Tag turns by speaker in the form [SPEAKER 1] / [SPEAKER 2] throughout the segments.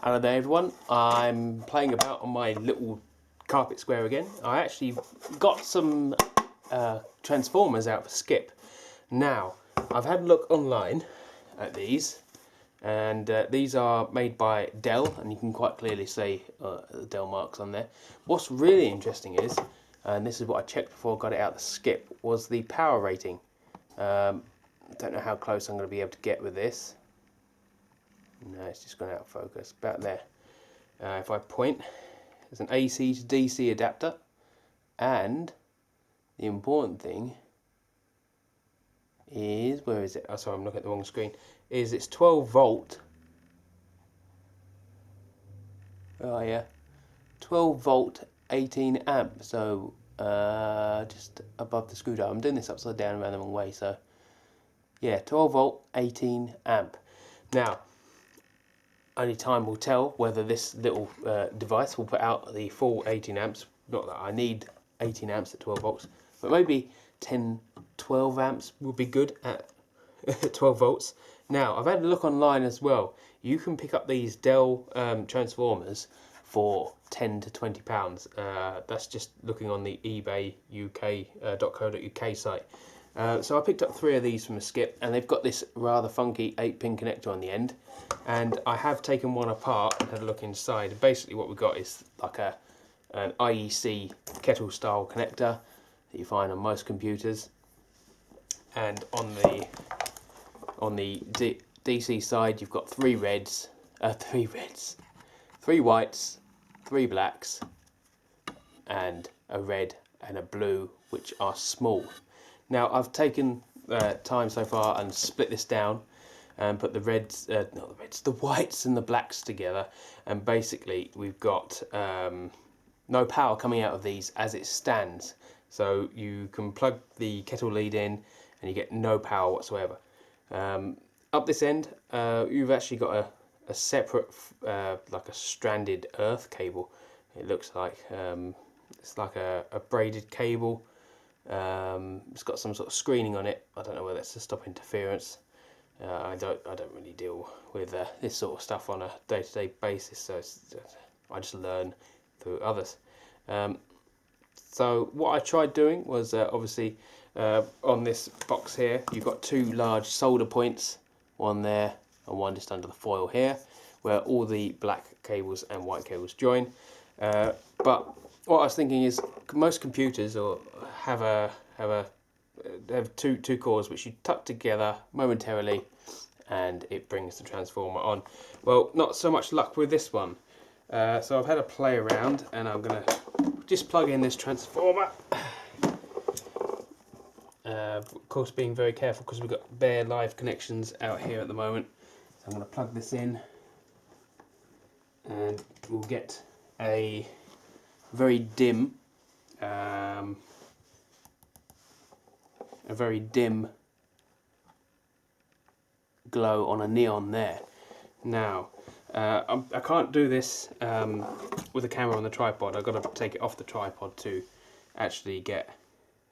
[SPEAKER 1] Hello there everyone, I'm playing about on my little carpet square again. I actually got some transformers out for skip. Now, I've had a look online at these, and these are made by Dell, and you can quite clearly see the Dell marks on there. What's really interesting is, and this is what I checked before I got it out the skip, was the power rating. I don't know how close I'm going to be able to get with this. No, it's just gone out of focus, about there. If I point, there's an AC to DC adapter, and the important thing is, where is it? Oh, sorry, I'm looking at the wrong screen. Is it's 12 volt. Oh yeah, 12 volt, 18 amp. So just above the screwdriver. I'm doing this upside down around the wrong way. So yeah, 12 volt, 18 amp. Now, only time will tell whether this little device will put out the full 18 amps. Not that I need 18 amps at 12 volts, but maybe 10, 12 amps would be good at 12 volts. Now, I've had a look online as well. You can pick up these Dell transformers for 10 to 20 pounds. That's just looking on the eBay UK.co.uk site. So I picked up 3 of these from a skip, and they've got this rather funky 8-pin connector on the end. And I have taken one apart and had a look inside. Basically what we've got is like an IEC kettle style connector that you find on most computers. And on the DC side you've got 3 whites, 3 blacks, and a red and a blue, which are small. Now I've taken time so far and split this down and put the the whites and the blacks together, and basically we've got no power coming out of these as it stands. So you can plug the kettle lead in and you get no power whatsoever. Up this end you've actually got a separate like a stranded earth cable. It looks like it's like a braided cable. It's got some sort of screening on it. I don't know whether it's to stop interference. I don't really deal with this sort of stuff on a day-to-day basis, so I just learn through others. So what I tried doing was obviously on this box here you've got 2 large solder points, one there and one just under the foil here, where all the black cables and white cables join. But what I was thinking is most computers have two cores which you tuck together momentarily and it brings the transformer on. Well, not so much luck with this one. So I've had a play around and I'm going to just plug in this transformer. Of course being very careful because we've got bare live connections out here at the moment. So I'm going to plug this in and we'll get a very dim glow on a neon there. Now I can't do this with a camera on the tripod. I've got to take it off the tripod to actually get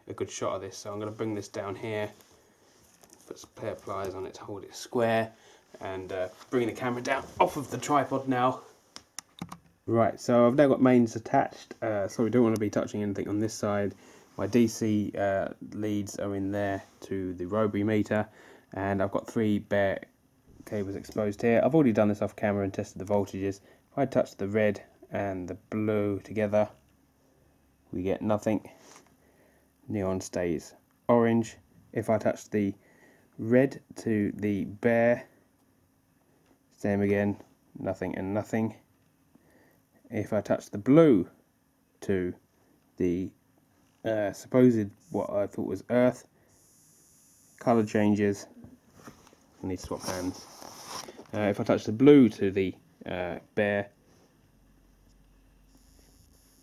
[SPEAKER 1] a good shot of this. So I'm going to bring this down here, put some pair of pliers on it to hold it square, and bring the camera down off of the tripod now. Right, so I've now got mains attached, so we don't want to be touching anything on this side. My DC leads are in there to the rotary meter, and I've got 3 bare cables exposed here. I've already done this off camera and tested the voltages. If I touch the red and the blue together, we get nothing. Neon stays orange. If I touch the red to the bare, same again, nothing and nothing. If I touch the blue to the supposed what I thought was earth, colour changes. I need to swap hands. If I touch the blue to the bare,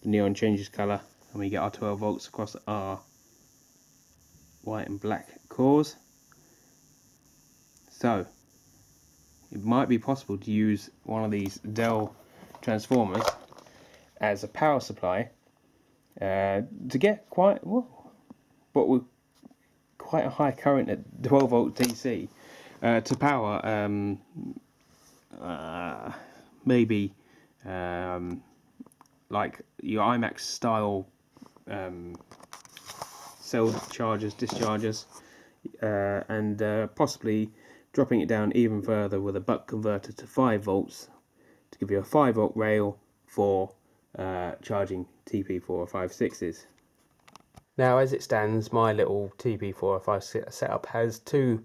[SPEAKER 1] the neon changes colour and we get our 12 volts across our white and black cores. So it might be possible to use one of these Dell transformers as a power supply to get quite a high current at 12 volt DC to power maybe like your IMAX style cell chargers, dischargers, and possibly dropping it down even further with a buck converter to 5 volts to give you a 5 volt rail for charging TP4056s. Now, as it stands, my little TP4056 setup has two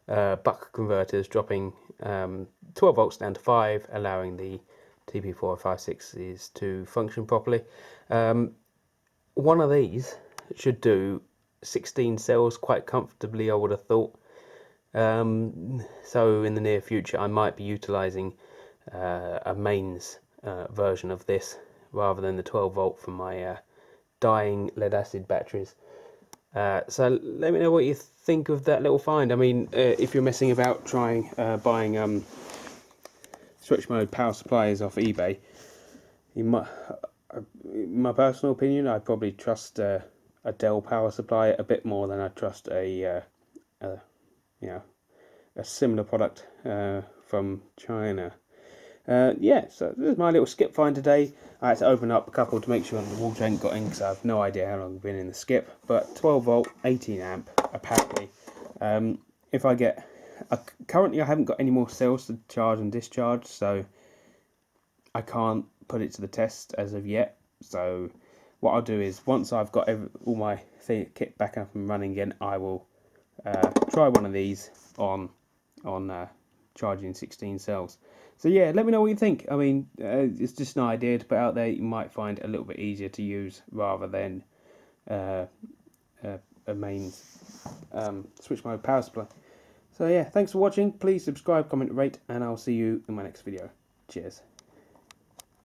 [SPEAKER 1] buck converters dropping 12 volts down to 5, allowing the TP4056s to function properly. One of these should do 16 cells quite comfortably, I would have thought. So in the near future I might be utilising a mains version of this rather than the 12 volt from my dying lead acid batteries. So let me know what you think of that little find. I mean, if you're messing about trying buying switch mode power supplies off eBay, you might, in my personal opinion, I'd probably trust a Dell power supply a bit more than I trust a similar product from China. Yeah, so this is my little skip find today. I had to open up a couple to make sure the water ain't got in because I have no idea how long I've been in the skip. But 12 volt, 18 amp, apparently. If I get... currently I haven't got any more cells to charge and discharge, so I can't put it to the test as of yet. So what I'll do is, once I've got all my kit back up and running again, I will try one of these on charging 16 cells. So yeah, let me know what you think. I mean, it's just an idea to put out there. You might find it a little bit easier to use rather than a mains switch mode power supply. So yeah, thanks for watching. Please subscribe, comment, rate, and I'll see you in my next video. Cheers.